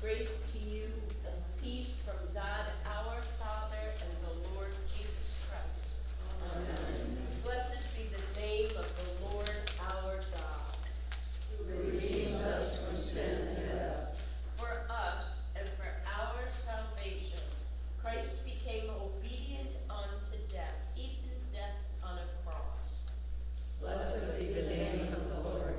Grace to you and peace from God our Father and the Lord Jesus Christ. Amen. Blessed be the name of the Lord our God, who redeems us from sin and death. For us and for our salvation, Christ became obedient unto death, even death on a cross. Blessed be the name of the Lord.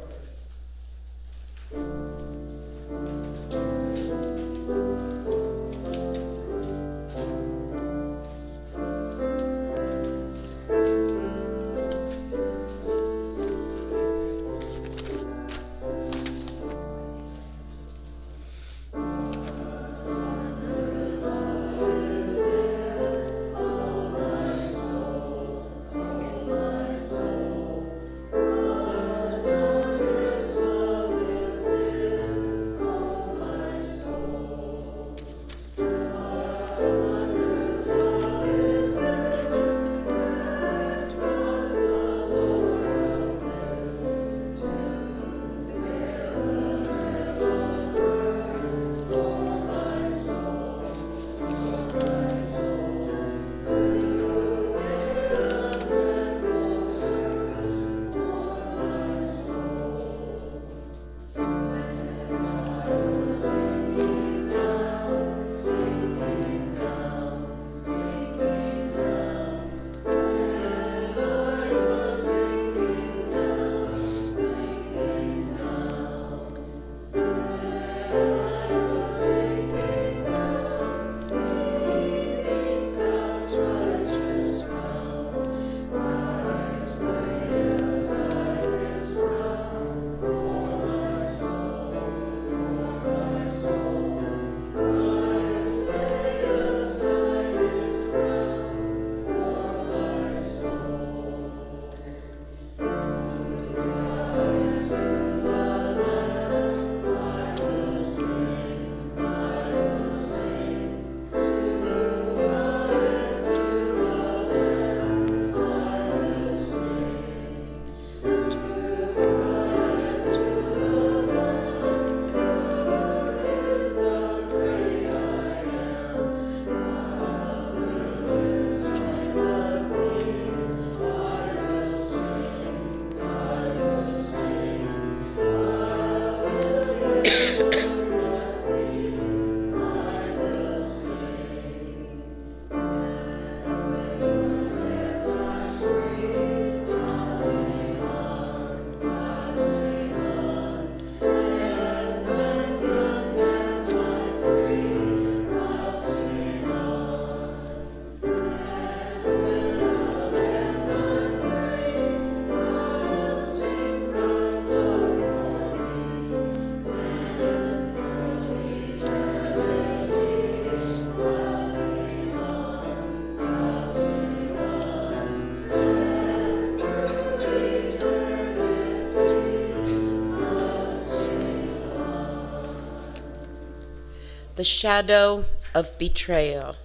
The shadow of betrayal.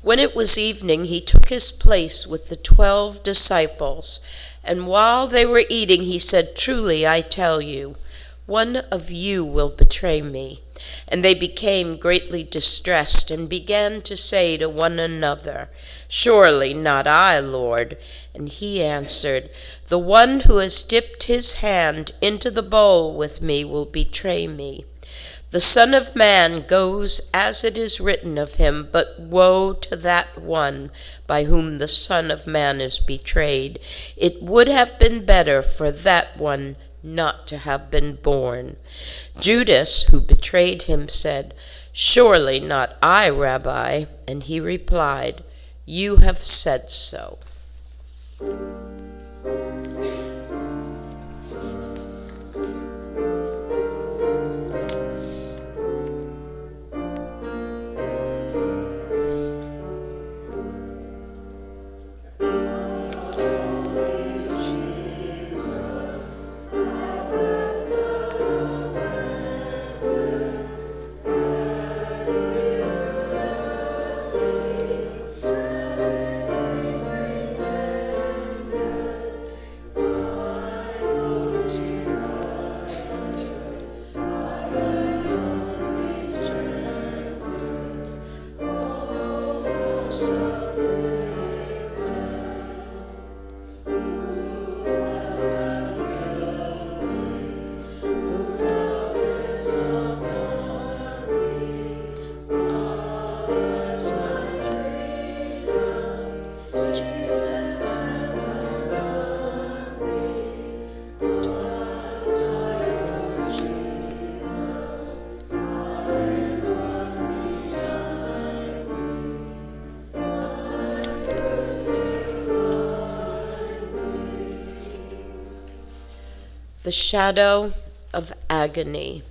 When it was evening, he took his place with the 12 disciples, and while they were eating, he said, "Truly, I tell you, one of you will betray me." And they became greatly distressed and began to say to one another, "Surely not I, Lord." And he answered, "The one who has dipped his hand into the bowl with me will betray me. The Son of Man goes as it is written of him, but woe to that one by whom the Son of Man is betrayed. It would have been better for that one not to have been born." Judas, who betrayed him, said, "Surely not I, Rabbi." And he replied, "You have said so." The shadow of agony.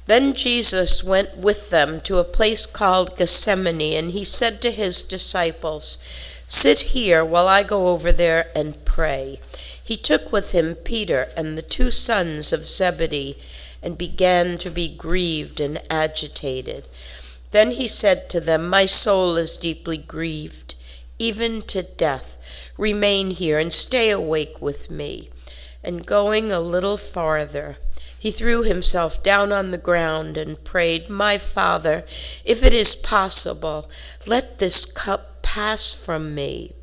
Then Jesus went with them to a place called Gethsemane, and he said to his disciples, "Sit here while I go over there and pray." He took with him Peter and the two sons of Zebedee and began to be grieved and agitated. Then he said to them, "My soul is deeply grieved, even to death. Remain here and stay awake with me." And going a little farther, he threw himself down on the ground and prayed, "My Father, if it is possible, let this cup pass from me.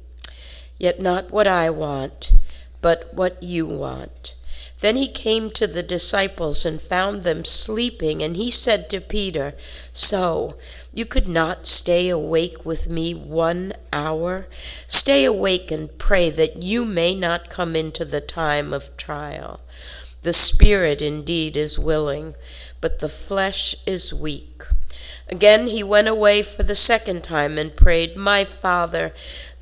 Yet not what I want, but what you want." Then he came to the disciples and found them sleeping, and he said to Peter, "So, you could not stay awake with me 1 hour? Stay awake and pray that you may not come into the time of trial. The spirit indeed is willing, but the flesh is weak." Again he went away for the second time and prayed, "My Father,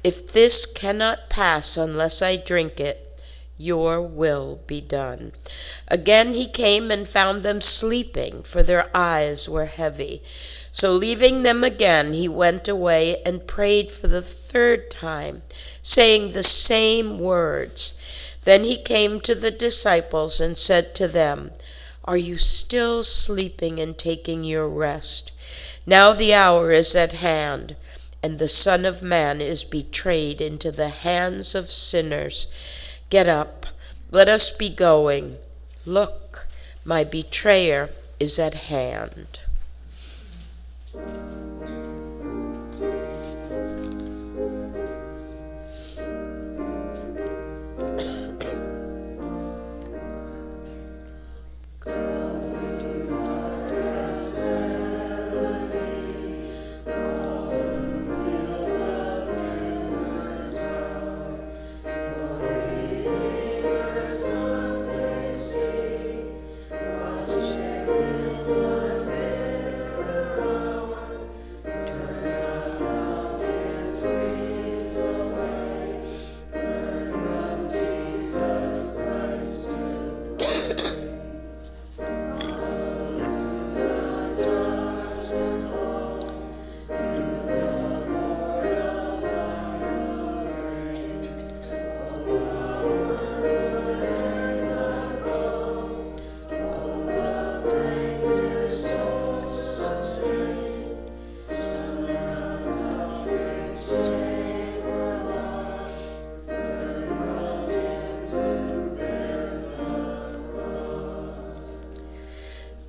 if this cannot pass unless I drink it, your will be done." Again he came and found them sleeping, for their eyes were heavy. So leaving them again, he went away and prayed for the third time, saying the same words. Then he came to the disciples and said to them, "Are you still sleeping and taking your rest? Now the hour is at hand, and the Son of Man is betrayed into the hands of sinners. Get up, let us be going. Look, my betrayer is at hand."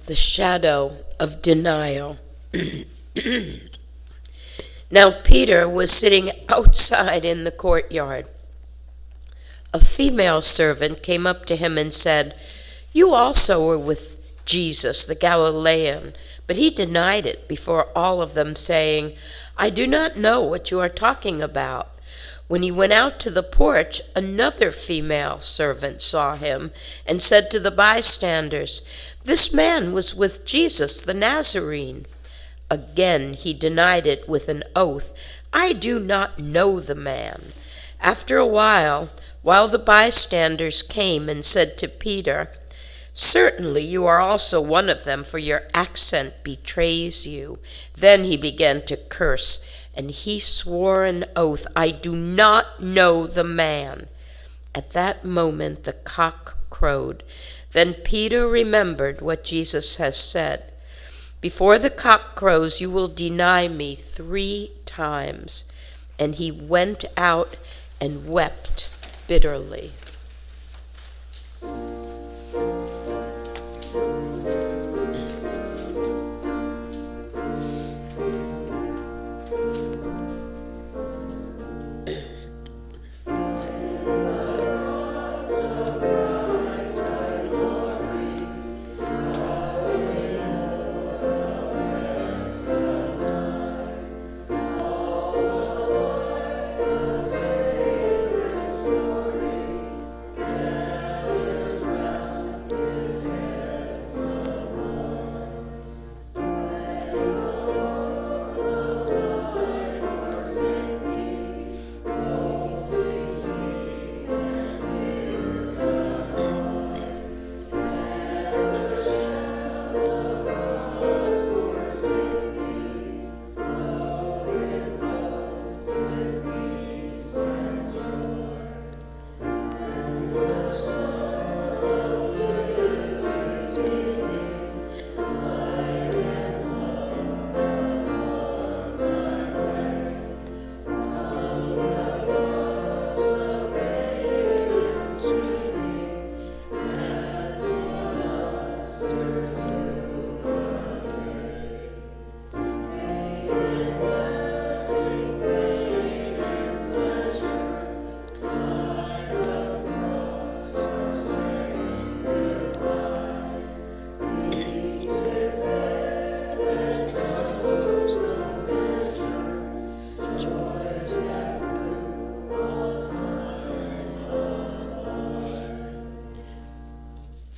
The shadow of denial. Now Peter was sitting outside in the courtyard. A female servant came up to him and said, "You also were with Jesus, the Galilean." But he denied it before all of them, saying, "I do not know what you are talking about." When he went out to the porch, another female servant saw him and said to the bystanders, "This man was with Jesus the Nazarene." Again he denied it with an oath, "I do not know the man." After a while the bystanders came and said to Peter, "Certainly you are also one of them, for your accent betrays you." Then he began to curse, and he swore an oath, "I do not know the man." At that moment the cock crowed. Then Peter remembered what Jesus has said, "Before the cock crows, you will deny me 3 times." And he went out and wept bitterly.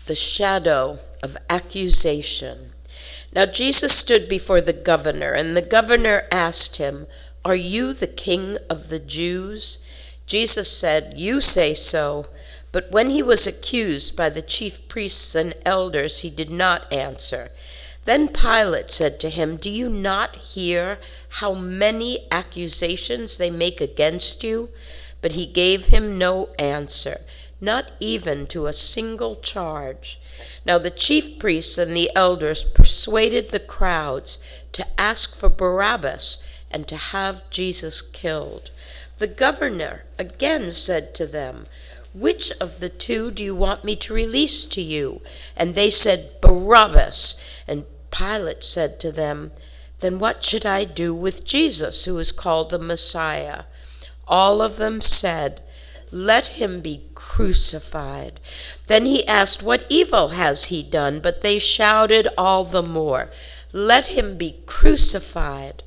The shadow of accusation. Now Jesus stood before the governor, and the governor asked him, "Are you the king of the Jews?" Jesus said, "You say so." But when he was accused by the chief priests and elders, he did not answer. Then Pilate said to him, "Do you not hear how many accusations they make against you?" But he gave him no answer, not even to a single charge. Now the chief priests and the elders persuaded the crowds to ask for Barabbas and to have Jesus killed. The governor again said to them, "Which of the two do you want me to release to you?" And they said, "Barabbas." And Pilate said to them, "Then what should I do with Jesus, who is called the Messiah?" All of them said, "Let him be crucified." Then he asked, "What evil has he done?" But they shouted all the more, "Let him be crucified."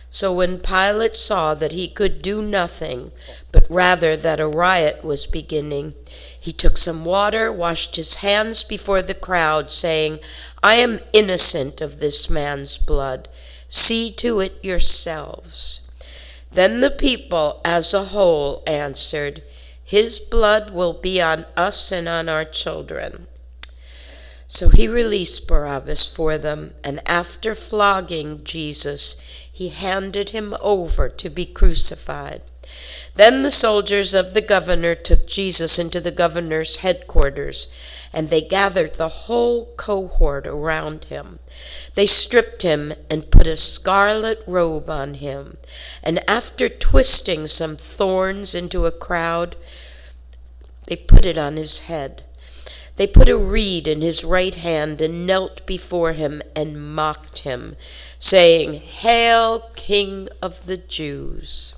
So when Pilate saw that he could do nothing, but rather that a riot was beginning, he took some water, washed his hands before the crowd, saying, "I am innocent of this man's blood. See to it yourselves." Then the people as a whole answered, "His blood will be on us and on our children." So he released Barabbas for them, and after flogging Jesus, he handed him over to be crucified. Then the soldiers of the governor took Jesus into the governor's headquarters, and they gathered the whole cohort around him. They stripped him and put a scarlet robe on him, and after twisting some thorns into a crowd, they put it on his head. They put a reed in his right hand and knelt before him and mocked him, saying, "Hail, King of the Jews!"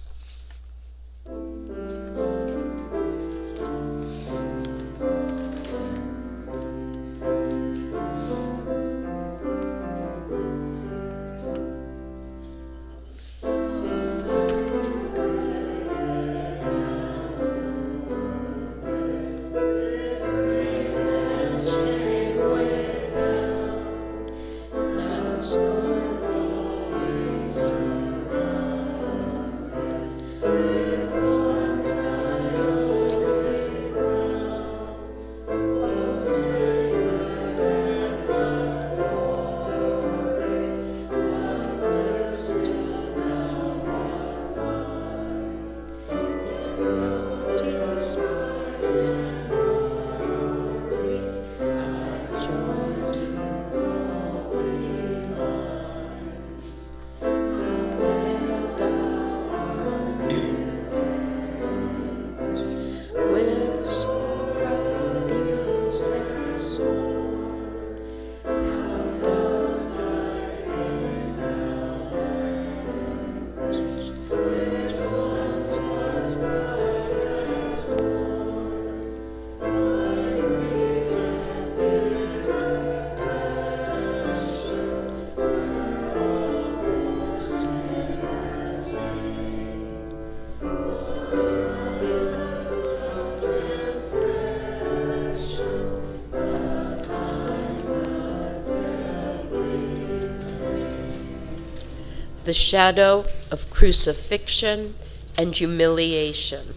The shadow of crucifixion and humiliation.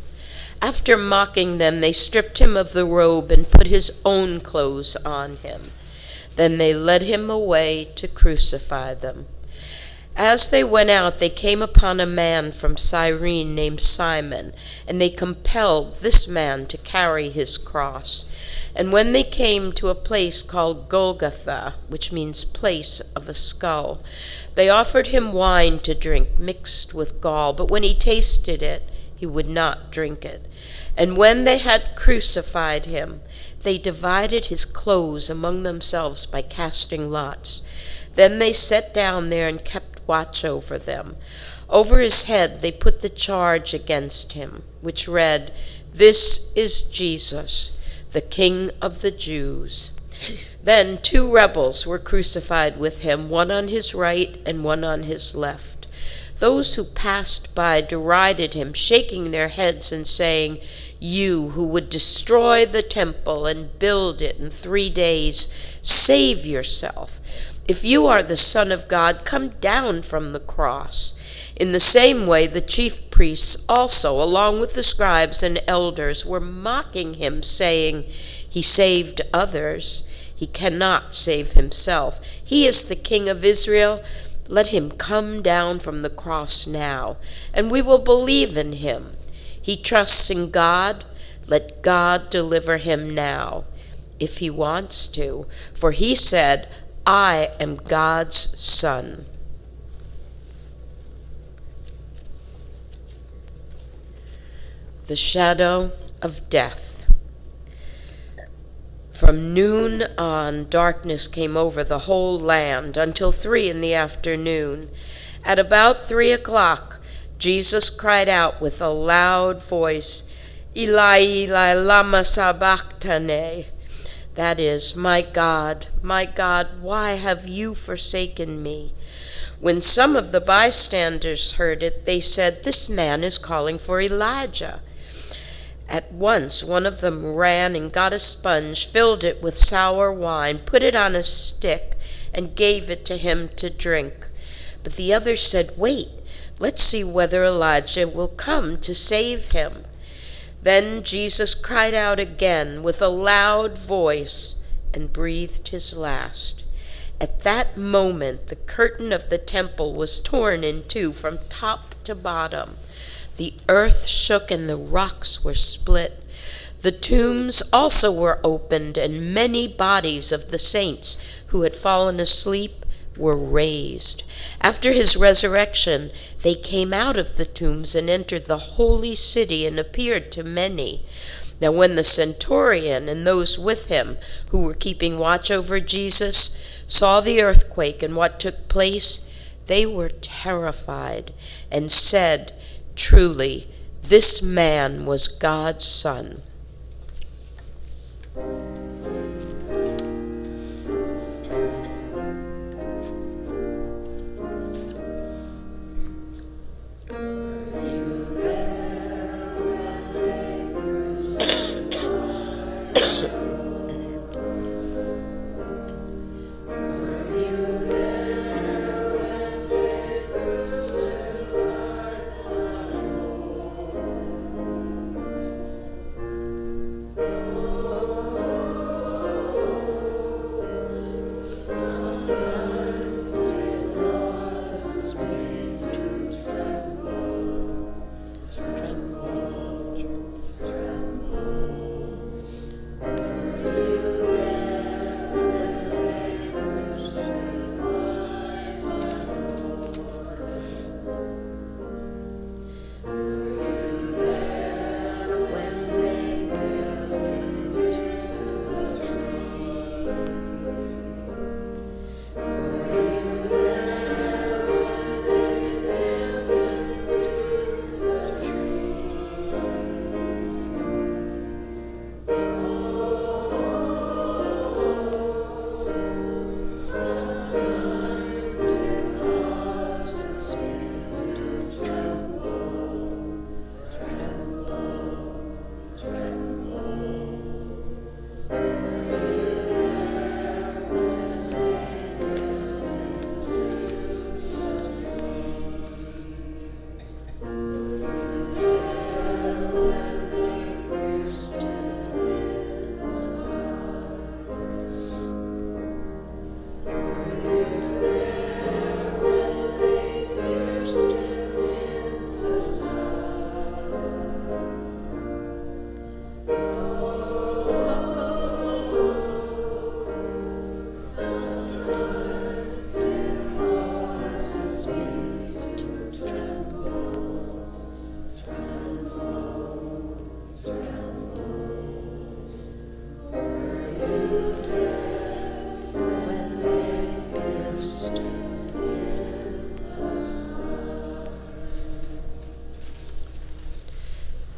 After mocking them, they stripped him of the robe and put his own clothes on him. Then they led him away to crucify them. As they went out, they came upon a man from Cyrene named Simon, and they compelled this man to carry his cross. And when they came to a place called Golgotha, which means place of a skull, they offered him wine to drink mixed with gall, but when he tasted it, he would not drink it. And when they had crucified him, they divided his clothes among themselves by casting lots. Then they sat down there and kept kept watch over them. Over his head they put the charge against him, which read, "This is Jesus, the King of the Jews." Then 2 rebels were crucified with him, one on his right and one on his left. Those who passed by derided him, shaking their heads and saying, "You who would destroy the temple and build it in 3 days, save yourself. If you are the Son of God, come down from the cross." In the same way, the chief priests also, along with the scribes and elders, were mocking him, saying, "He saved others. He cannot save himself. He is the King of Israel. Let him come down from the cross now, and we will believe in him. He trusts in God. Let God deliver him now, if he wants to. For he said, 'I am God's son.'" The shadow of death. From noon on, darkness came over the whole land until 3 p.m. At about 3 o'clock, Jesus cried out with a loud voice, "Eli, Eli, lama sabachthani?" That is, my God, why have you forsaken me?" When some of the bystanders heard it, they said, "This man is calling for Elijah." At once one of them ran and got a sponge, filled it with sour wine, put it on a stick, and gave it to him to drink. But the others said, "Wait, let's see whether Elijah will come to save him." Then Jesus cried out again with a loud voice and breathed his last. At that moment the curtain of the temple was torn in two from top to bottom. The earth shook and the rocks were split. The tombs also were opened, and many bodies of the saints who had fallen asleep were raised. After his resurrection, they came out of the tombs and entered the holy city and appeared to many. Now when the centurion and those with him who were keeping watch over Jesus saw the earthquake and what took place, they were terrified and said, "Truly, this man was God's Son."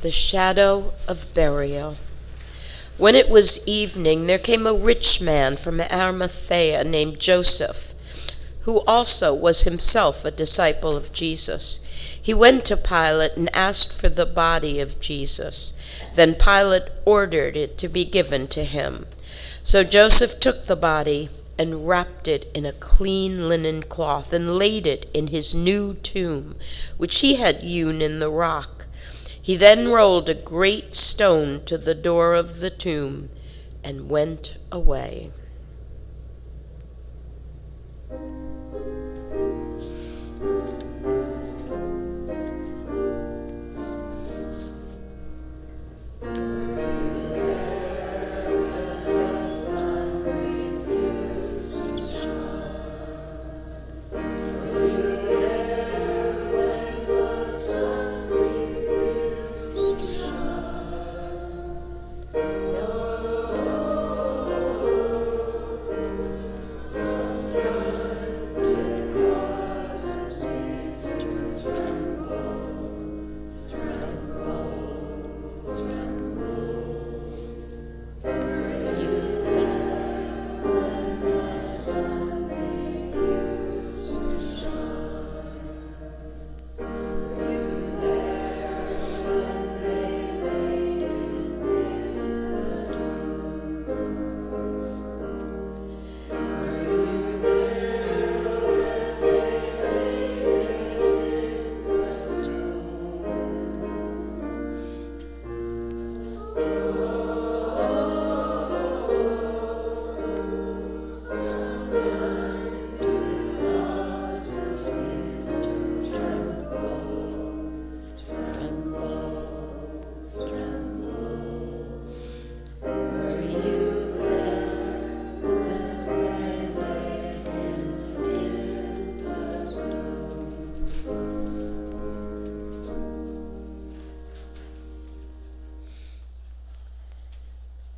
The shadow of burial. When it was evening, there came a rich man from Arimathea named Joseph, who also was himself a disciple of Jesus. He went to Pilate and asked for the body of Jesus. Then Pilate ordered it to be given to him. So Joseph took the body and wrapped it in a clean linen cloth and laid it in his new tomb, which he had hewn in the rock. He then rolled a great stone to the door of the tomb and went away.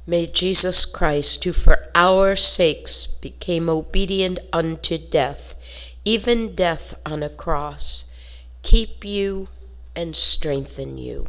May Jesus Christ, who for our sakes became obedient unto death, even death on a cross, keep you and strengthen you.